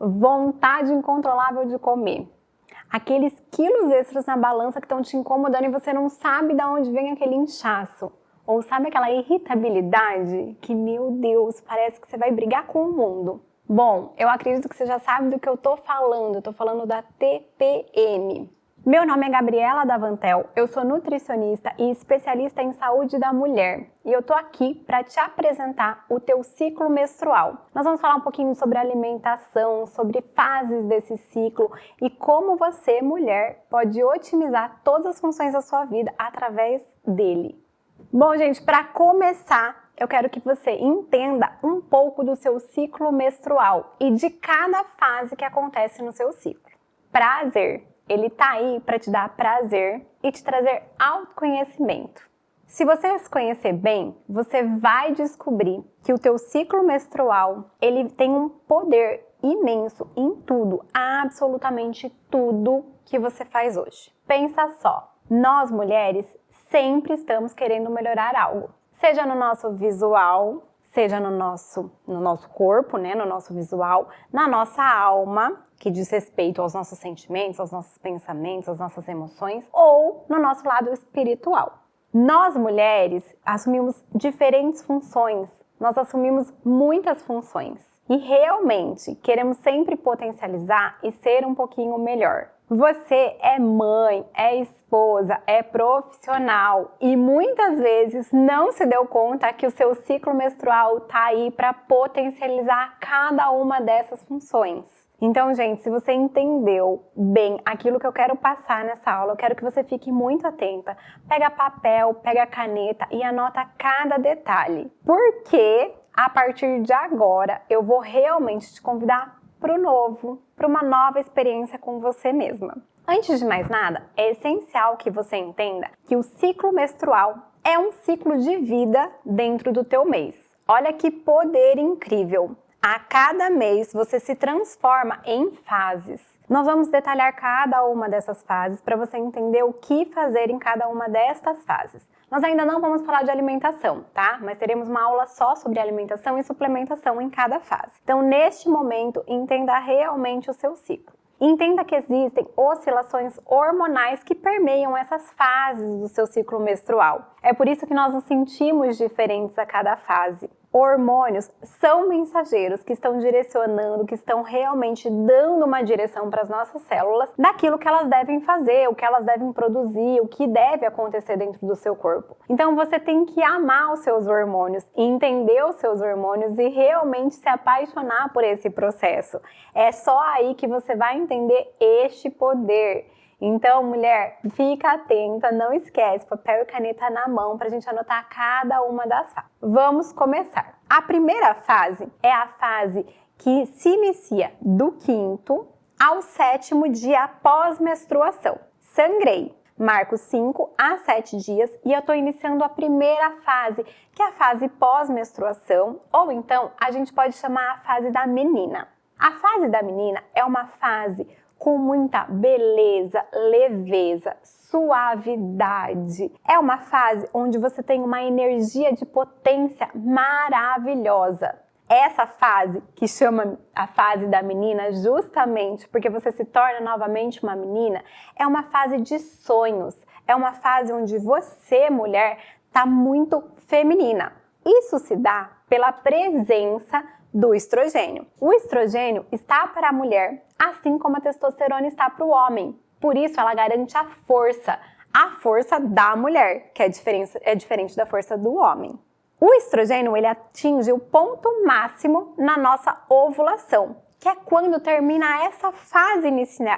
vontade incontrolável de comer, aqueles quilos extras na balança que estão te incomodando e você não sabe de onde vem aquele inchaço, ou sabe aquela irritabilidade que, meu Deus, parece que você vai brigar com o mundo. Bom, eu acredito que você já sabe do que eu tô falando da TPM. Meu nome é Gabriela Davantel, eu sou nutricionista e especialista em saúde da mulher e eu tô aqui para te apresentar o teu ciclo menstrual. Nós vamos falar um pouquinho sobre alimentação, sobre fases desse ciclo e como você, mulher, pode otimizar todas as funções da sua vida através dele. Bom, gente, para começar, eu quero que você entenda um pouco do seu ciclo menstrual e de cada fase que acontece no seu ciclo. Prazer. Ele tá aí para te dar prazer e te trazer autoconhecimento. Se você se conhecer bem, você vai descobrir que o teu ciclo menstrual, ele tem um poder imenso em tudo, absolutamente tudo que você faz hoje. Pensa só, nós mulheres sempre estamos querendo melhorar algo, seja no nosso visual, seja no nosso corpo, né, no nosso visual, na nossa alma, que diz respeito aos nossos sentimentos, aos nossos pensamentos, às nossas emoções, ou no nosso lado espiritual. Nós mulheres assumimos diferentes funções, nós assumimos muitas funções e realmente queremos sempre potencializar e ser um pouquinho melhor. Você é mãe, é esposa, é profissional e muitas vezes não se deu conta que o seu ciclo menstrual tá aí para potencializar cada uma dessas funções. Então, gente, se você entendeu bem aquilo que eu quero passar nessa aula, eu quero que você fique muito atenta. Pega papel, pega caneta e anota cada detalhe. Porque a partir de agora eu vou realmente te convidar para o novo, para uma nova experiência com você mesma. Antes de mais nada, é essencial que você entenda que o ciclo menstrual é um ciclo de vida dentro do teu mês. Olha que poder incrível! A cada mês você se transforma em fases. Nós vamos detalhar cada uma dessas fases para você entender o que fazer em cada uma destas fases. Nós ainda não vamos falar de alimentação, tá? Mas teremos uma aula só sobre alimentação e suplementação em cada fase. Então, neste momento, entenda realmente o seu ciclo. Entenda que existem oscilações hormonais que permeiam essas fases do seu ciclo menstrual. É por isso que nós nos sentimos diferentes a cada fase. Hormônios são mensageiros que estão direcionando, que estão realmente dando uma direção para as nossas células daquilo que elas devem fazer, o que elas devem produzir, o que deve acontecer dentro do seu corpo. Então você tem que amar os seus hormônios, entender os seus hormônios e realmente se apaixonar por esse processo. É só aí que você vai entender este poder. Então, mulher, fica atenta, não esquece, papel e caneta na mão para a gente anotar cada uma das fases. Vamos começar. A primeira fase é a fase que se inicia do 5º ao 7º dia pós-menstruação. Sangrei. Marco 5 a 7 dias e eu estou iniciando a primeira fase, que é a fase pós-menstruação, ou então a gente pode chamar a fase da menina. A fase da menina é uma fase com muita beleza, leveza, suavidade. É uma fase onde você tem uma energia de potência maravilhosa. Essa fase, que chama a fase da menina justamente porque você se torna novamente uma menina, é uma fase de sonhos. É uma fase onde você, mulher, está muito feminina. Isso se dá pela presença do estrogênio. O estrogênio está para a mulher, assim como a testosterona está para o homem. Por isso, ela garante a força da mulher, que é diferente da força do homem. O estrogênio, ele atinge o ponto máximo na nossa ovulação, que é quando termina essa fase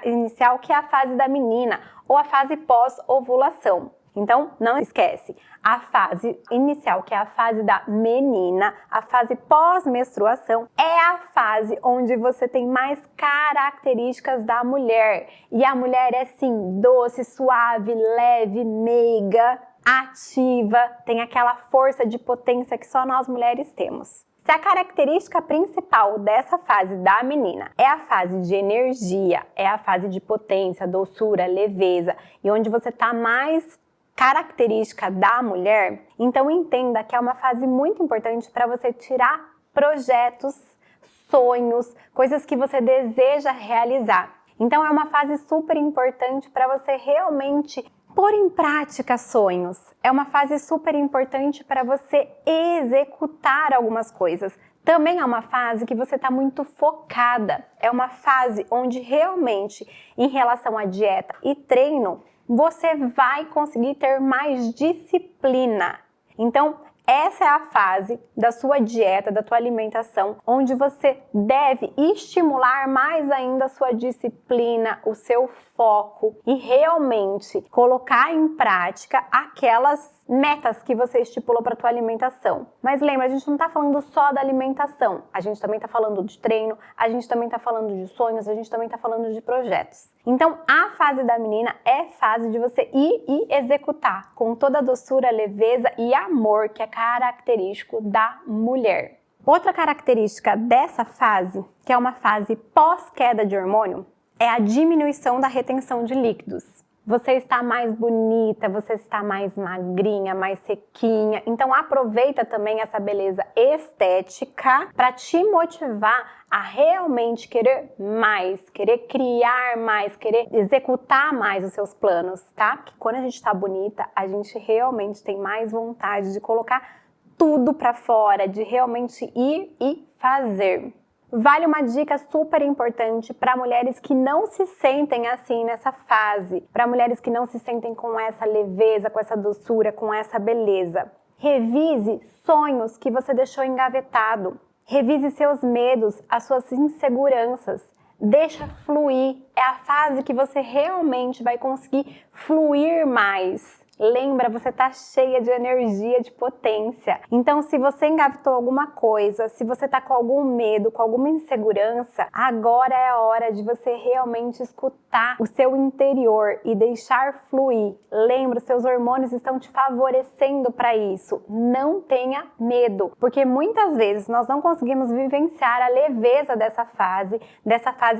inicial, que é a fase da menina, ou a fase pós-ovulação. Então, não esquece, a fase inicial, que é a fase da menina, a fase pós-menstruação, é a fase onde você tem mais características da mulher. E a mulher é, sim, doce, suave, leve, meiga, ativa, tem aquela força de potência que só nós mulheres temos. Se a característica principal dessa fase da menina é a fase de energia, é a fase de potência, doçura, leveza, e onde você está mais característica da mulher, então entenda que é uma fase muito importante para você tirar projetos, sonhos, coisas que você deseja realizar. Então é uma fase super importante para você realmente pôr em prática sonhos. É uma fase super importante para você executar algumas coisas. Também é uma fase que você está muito focada. É uma fase onde realmente, em relação à dieta e treino, você vai conseguir ter mais disciplina. Então, essa é a fase da sua dieta, da tua alimentação, onde você deve estimular mais ainda a sua disciplina, o seu foco e realmente colocar em prática aquelas metas que você estipulou para a tua alimentação. Mas lembra, a gente não está falando só da alimentação, a gente também está falando de treino, a gente também está falando de sonhos, a gente também está falando de projetos. Então, a fase da menina é fase de você ir e executar com toda a doçura, leveza e amor que é característico da mulher. Outra característica dessa fase, que é uma fase pós-queda de hormônio, é a diminuição da retenção de líquidos. Você está mais bonita, você está mais magrinha, mais sequinha. Então aproveita também essa beleza estética para te motivar a realmente querer mais, querer criar mais, querer executar mais os seus planos, tá? Porque quando a gente está bonita, a gente realmente tem mais vontade de colocar tudo para fora, de realmente ir e fazer. Vale uma dica super importante para mulheres que não se sentem assim nessa fase, para mulheres que não se sentem com essa leveza, com essa doçura, com essa beleza. Revise sonhos que você deixou engavetado. Revise seus medos, as suas inseguranças. Deixa fluir. É a fase que você realmente vai conseguir fluir mais. Lembra, você tá cheia de energia, de potência. Então, se você engavetou alguma coisa, se você tá com algum medo, com alguma insegurança, agora é a hora de você realmente escutar o seu interior e deixar fluir. Lembra, seus hormônios estão te favorecendo para isso. Não tenha medo, porque muitas vezes nós não conseguimos vivenciar a leveza dessa fase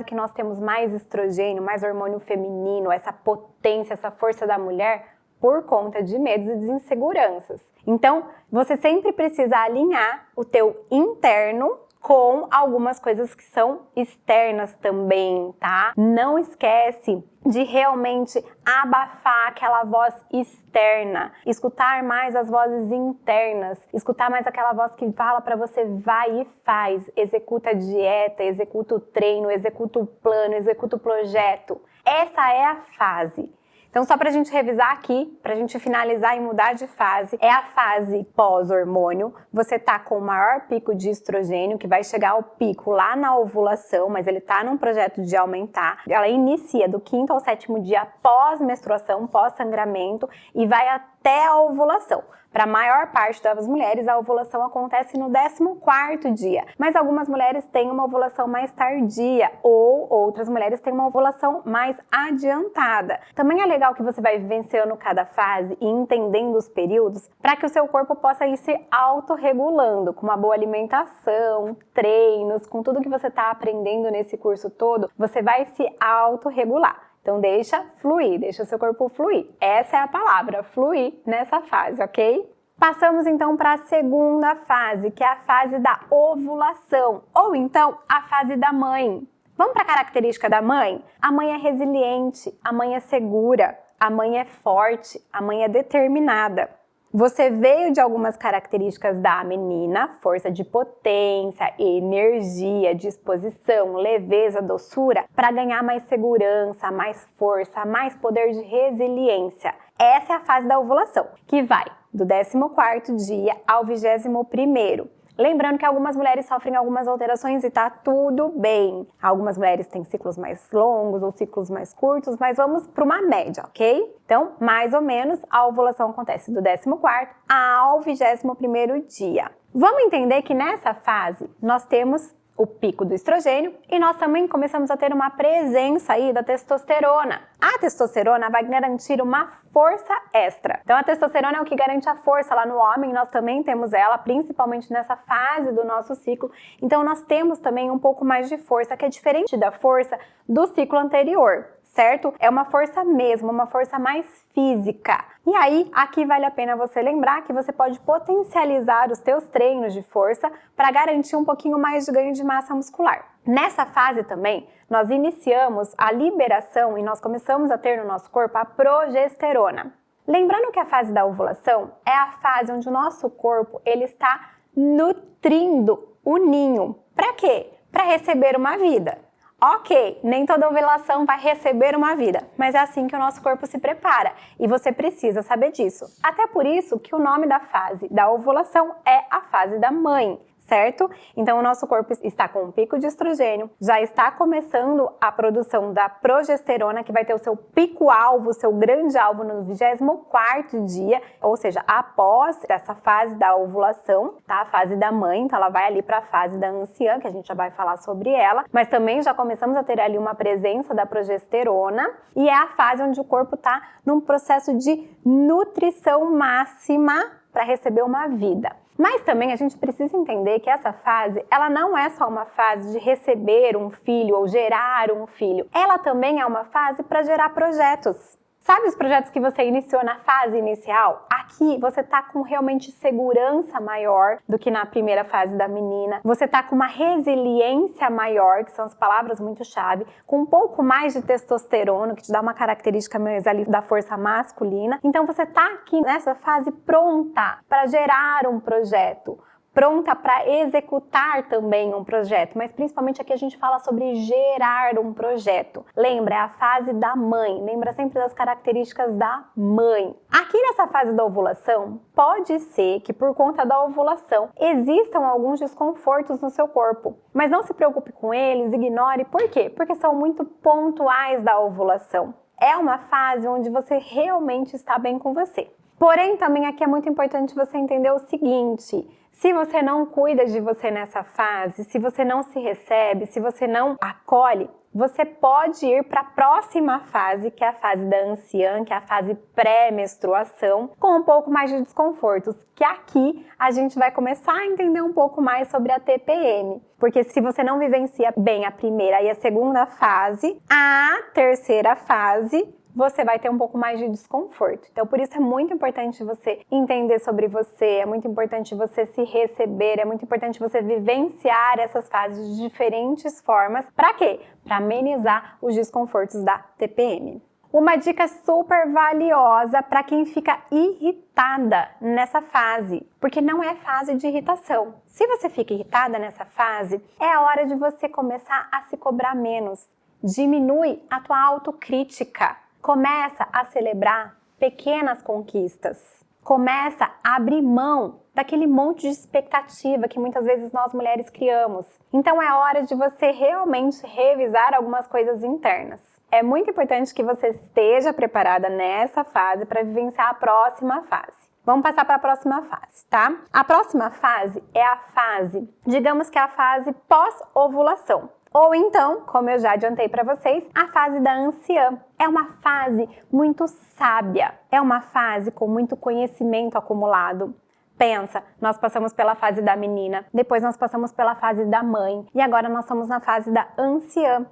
que nós temos mais estrogênio, mais hormônio feminino, essa potência, essa força da mulher, por conta de medos e de inseguranças. Então, você sempre precisa alinhar o teu interno com algumas coisas que são externas também, tá? Não esquece de realmente abafar aquela voz externa, escutar mais as vozes internas, escutar mais aquela voz que fala para você vai e faz, executa a dieta, executa o treino, executa o plano, executa o projeto. Essa é a fase. Então, só pra gente revisar aqui, pra gente finalizar e mudar de fase, é a fase pós-hormônio. Você tá com o maior pico de estrogênio, que vai chegar ao pico lá na ovulação, mas ele tá num projeto de aumentar. Ela inicia do 5º ao 7º dia pós-menstruação, pós-sangramento e vai até a ovulação. Para a maior parte das mulheres, a ovulação acontece no 14º dia, mas algumas mulheres têm uma ovulação mais tardia ou outras mulheres têm uma ovulação mais adiantada. Também é legal que você vai vivenciando cada fase e entendendo os períodos para que o seu corpo possa ir se autorregulando com uma boa alimentação, treinos, com tudo que você está aprendendo nesse curso todo, você vai se autorregular. Então deixa fluir, deixa o seu corpo fluir. Essa é a palavra, fluir nessa fase, ok? Passamos então para a segunda fase, que é a fase da ovulação, ou então a fase da mãe. Vamos para a característica da mãe? A mãe é resiliente, a mãe é segura, a mãe é forte, a mãe é determinada. Você veio de algumas características da menina, força de potência, energia, disposição, leveza, doçura, para ganhar mais segurança, mais força, mais poder de resiliência. Essa é a fase da ovulação, que vai do 14º dia ao 21º. Lembrando que algumas mulheres sofrem algumas alterações e tá tudo bem. Algumas mulheres têm ciclos mais longos ou ciclos mais curtos, mas vamos para uma média, ok? Então, mais ou menos, a ovulação acontece do 14º ao 21º dia. Vamos entender que nessa fase nós temos o pico do estrogênio e nós também começamos a ter uma presença aí da testosterona. A testosterona vai garantir uma força extra. Então a testosterona é o que garante a força lá no homem, nós também temos ela, principalmente nessa fase do nosso ciclo. Então nós temos também um pouco mais de força, que é diferente da força do ciclo anterior. certo? É uma força mesmo, uma força mais física. E aí, aqui vale a pena você lembrar que você pode potencializar os teus treinos de força para garantir um pouquinho mais de ganho de massa muscular. Nessa fase também, nós iniciamos a liberação e nós começamos a ter no nosso corpo a progesterona. Lembrando que a fase da ovulação é a fase onde o nosso corpo ele está nutrindo o ninho. Para quê? Para receber uma vida. Ok, nem toda ovulação vai receber uma vida, mas é assim que o nosso corpo se prepara e você precisa saber disso. Até por isso que o nome da fase da ovulação é a fase da mãe, certo? Então o nosso corpo está com um pico de estrogênio, já está começando a produção da progesterona, que vai ter o seu pico-alvo, o seu grande alvo no 24º dia, ou seja, após essa fase da ovulação, tá? A fase da mãe, então ela vai ali para a fase da anciã, que a gente já vai falar sobre ela, mas também já começamos a ter ali uma presença da progesterona e é a fase onde o corpo está num processo de nutrição máxima para receber uma vida. Mas também a gente precisa entender que essa fase, ela não é só uma fase de receber um filho ou gerar um filho. Ela também é uma fase para gerar projetos. Sabe os projetos que você iniciou na fase inicial? Aqui você tá com realmente segurança maior do que na primeira fase da menina. Você tá com uma resiliência maior, que são as palavras muito chave, com um pouco mais de testosterona, que te dá uma característica mais ali da força masculina. Então você tá aqui nessa fase pronta para gerar um projeto, pronta para executar também um projeto, mas principalmente aqui a gente fala sobre gerar um projeto. Lembra, é a fase da mãe, lembra sempre das características da mãe. Aqui nessa fase da ovulação, pode ser que por conta da ovulação existam alguns desconfortos no seu corpo, mas não se preocupe com eles, ignore. Por quê? Porque são muito pontuais da ovulação. É uma fase onde você realmente está bem com você. Porém, também aqui é muito importante você entender o seguinte: se você não cuida de você nessa fase, se você não se recebe, se você não acolhe, você pode ir para a próxima fase, que é a fase da anciã, que é a fase pré-menstruação, com um pouco mais de desconfortos, que aqui a gente vai começar a entender um pouco mais sobre a TPM. Porque se você não vivencia bem a primeira e a segunda fase, a terceira fase você vai ter um pouco mais de desconforto. Então, por isso é muito importante você entender sobre você, é muito importante você se receber, é muito importante você vivenciar essas fases de diferentes formas. Para quê? Para amenizar os desconfortos da TPM. Uma dica super valiosa para quem fica irritada nessa fase, porque não é fase de irritação. Se você fica irritada nessa fase, é a hora de você começar a se cobrar menos. Diminui a tua autocrítica. Começa a celebrar pequenas conquistas. Começa a abrir mão daquele monte de expectativa que muitas vezes nós mulheres criamos. Então é hora de você realmente revisar algumas coisas internas. É muito importante que você esteja preparada nessa fase para vivenciar a próxima fase. Vamos passar para a próxima fase, tá? A próxima fase é a fase, digamos que é a fase pós-ovulação. Ou então, como eu já adiantei para vocês, a fase da anciã. É uma fase muito sábia, é uma fase com muito conhecimento acumulado. Pensa, nós passamos pela fase da menina, depois nós passamos pela fase da mãe e agora nós estamos na fase da anciã.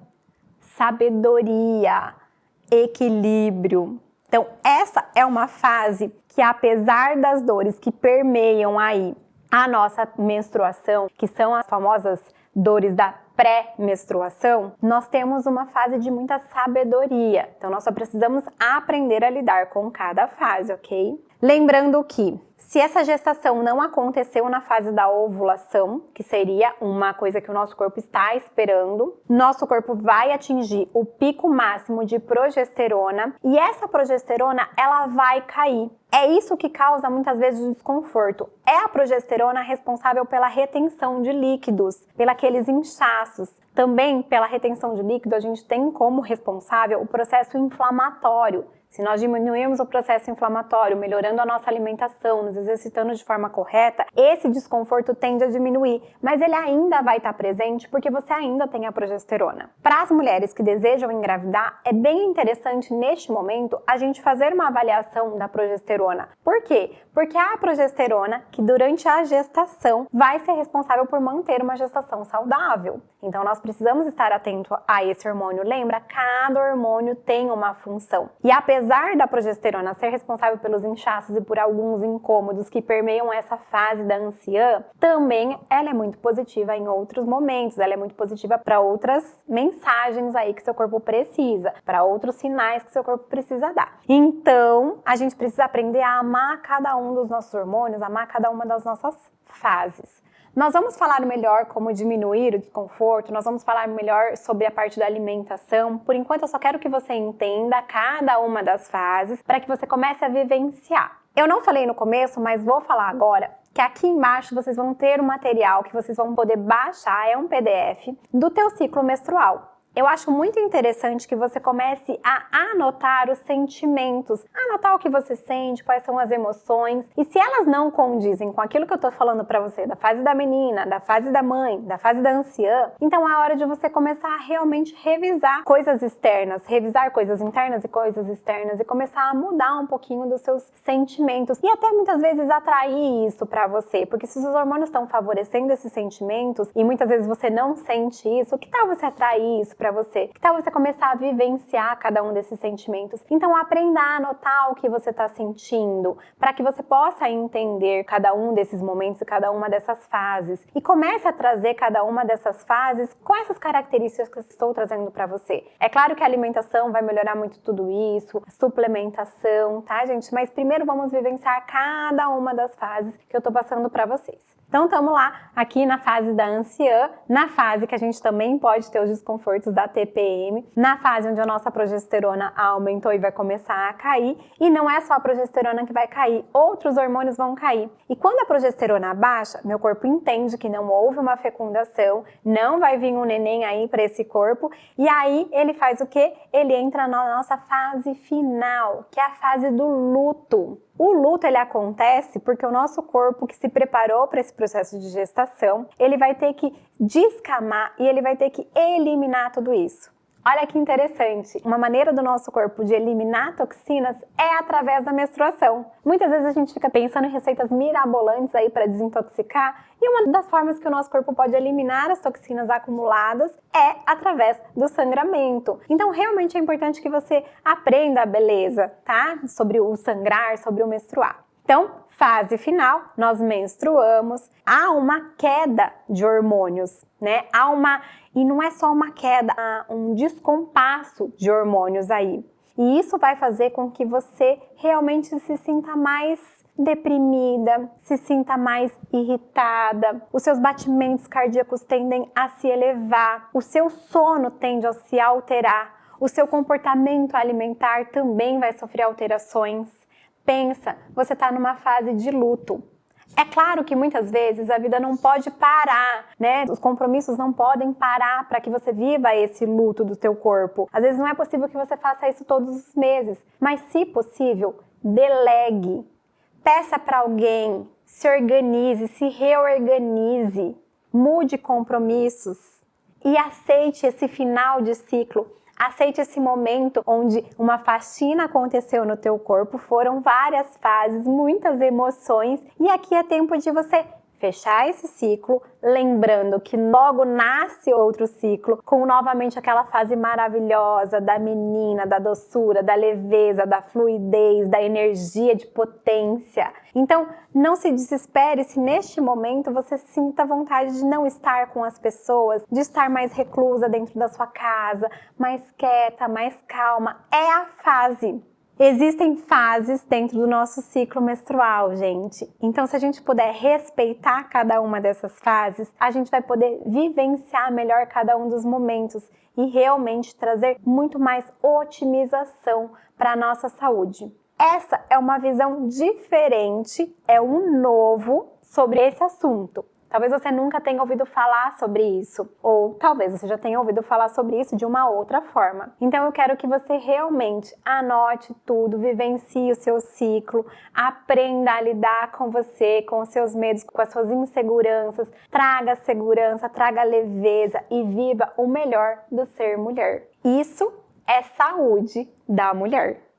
Sabedoria, equilíbrio. Então, essa é uma fase que, apesar das dores que permeiam aí a nossa menstruação, que são as famosas dores da pré-menstruação, nós temos uma fase de muita sabedoria. Então, nós só precisamos aprender a lidar com cada fase, ok? Lembrando que, se essa gestação não aconteceu na fase da ovulação, que seria uma coisa que o nosso corpo está esperando, nosso corpo vai atingir o pico máximo de progesterona e essa progesterona, ela vai cair. É isso que causa muitas vezes o desconforto. É a progesterona responsável pela retenção de líquidos, pelos inchaços. Também pela retenção de líquido, a gente tem como responsável o processo inflamatório. Se nós diminuirmos o processo inflamatório, melhorando a nossa alimentação, nos exercitando de forma correta, esse desconforto tende a diminuir, mas ele ainda vai estar presente porque você ainda tem a progesterona. Para as mulheres que desejam engravidar, é bem interessante neste momento a gente fazer uma avaliação da progesterona. Por quê? Porque a progesterona, que durante a gestação vai ser responsável por manter uma gestação saudável. Então nós precisamos estar atento a esse hormônio. Lembra, cada hormônio tem uma função. E apesar da progesterona ser responsável pelos inchaços e por alguns incômodos que permeiam essa fase da anciã, também ela é muito positiva em outros momentos. Ela é muito positiva para outras mensagens aí que seu corpo precisa, para outros sinais que seu corpo precisa dar. Então, a gente precisa aprender a amar cada um dos nossos hormônios, amar cada uma das nossas fases. Nós vamos falar melhor como diminuir o desconforto, nós vamos falar melhor sobre a parte da alimentação. Por enquanto, eu só quero que você entenda cada uma das fases para que você comece a vivenciar. Eu não falei no começo, mas vou falar agora que aqui embaixo vocês vão ter um material que vocês vão poder baixar, é um PDF, do teu ciclo menstrual. Eu acho muito interessante que você comece a anotar os sentimentos, anotar o que você sente, quais são as emoções, e se elas não condizem com aquilo que eu tô falando pra você, da fase da menina, da fase da mãe, da fase da anciã, então é hora de você começar a realmente revisar coisas externas, revisar coisas internas e coisas externas e começar a mudar um pouquinho dos seus sentimentos e até muitas vezes atrair isso pra você, porque se os hormônios estão favorecendo esses sentimentos e muitas vezes você não sente isso, que tal você atrair isso para você? Que tal você começar a vivenciar cada um desses sentimentos? Então aprenda a anotar o que você está sentindo, para que você possa entender cada um desses momentos e cada uma dessas fases. E comece a trazer cada uma dessas fases com essas características que eu estou trazendo para você. É claro que a alimentação vai melhorar muito tudo isso, a suplementação, tá, gente? Mas primeiro vamos vivenciar cada uma das fases que eu tô passando para vocês. Então estamos lá, aqui na fase da anciã, na fase que a gente também pode ter os desconfortos da TPM, na fase onde a nossa progesterona aumentou e vai começar a cair, e não é só a progesterona que vai cair, outros hormônios vão cair. E quando a progesterona baixa, meu corpo entende que não houve uma fecundação, não vai vir um neném aí para esse corpo, e aí ele faz o quê? Ele entra na nossa fase final, que é a fase do luto. O luto ele acontece porque o nosso corpo que se preparou para esse processo de gestação, ele vai ter que descamar e ele vai ter que eliminar tudo isso. Olha que interessante, uma maneira do nosso corpo de eliminar toxinas é através da menstruação. Muitas vezes a gente fica pensando em receitas mirabolantes aí para desintoxicar e uma das formas que o nosso corpo pode eliminar as toxinas acumuladas é através do sangramento. Então realmente é importante que você aprenda a beleza, tá? Sobre o sangrar, sobre o menstruar. Então, fase final, nós menstruamos, há uma queda de hormônios, né? E não é só uma queda, há um descompasso de hormônios aí. E isso vai fazer com que você realmente se sinta mais deprimida, se sinta mais irritada, os seus batimentos cardíacos tendem a se elevar, o seu sono tende a se alterar, o seu comportamento alimentar também vai sofrer alterações. Pensa, você está numa fase de luto. É claro que muitas vezes a vida não pode parar, né? Os compromissos não podem parar para que você viva esse luto do teu corpo. Às vezes não é possível que você faça isso todos os meses, mas se possível, delegue. Peça para alguém, se organize, se reorganize, mude compromissos e aceite esse final de ciclo. Aceite esse momento onde uma faxina aconteceu no teu corpo, foram várias fases, muitas emoções e aqui é tempo de você fechar esse ciclo, lembrando que logo nasce outro ciclo com novamente aquela fase maravilhosa da menina, da doçura, da leveza, da fluidez, da energia de potência. Então, não se desespere se neste momento você sinta vontade de não estar com as pessoas, de estar mais reclusa dentro da sua casa, mais quieta, mais calma. É a fase. Existem fases dentro do nosso ciclo menstrual, gente. Então, se a gente puder respeitar cada uma dessas fases, a gente vai poder vivenciar melhor cada um dos momentos e realmente trazer muito mais otimização para a nossa saúde. Essa é uma visão diferente, é um novo sobre esse assunto. Talvez você nunca tenha ouvido falar sobre isso, ou talvez você já tenha ouvido falar sobre isso de uma outra forma. Então eu quero que você realmente anote tudo, vivencie o seu ciclo, aprenda a lidar com você, com os seus medos, com as suas inseguranças, traga segurança, traga leveza e viva o melhor do ser mulher. Isso é saúde da mulher.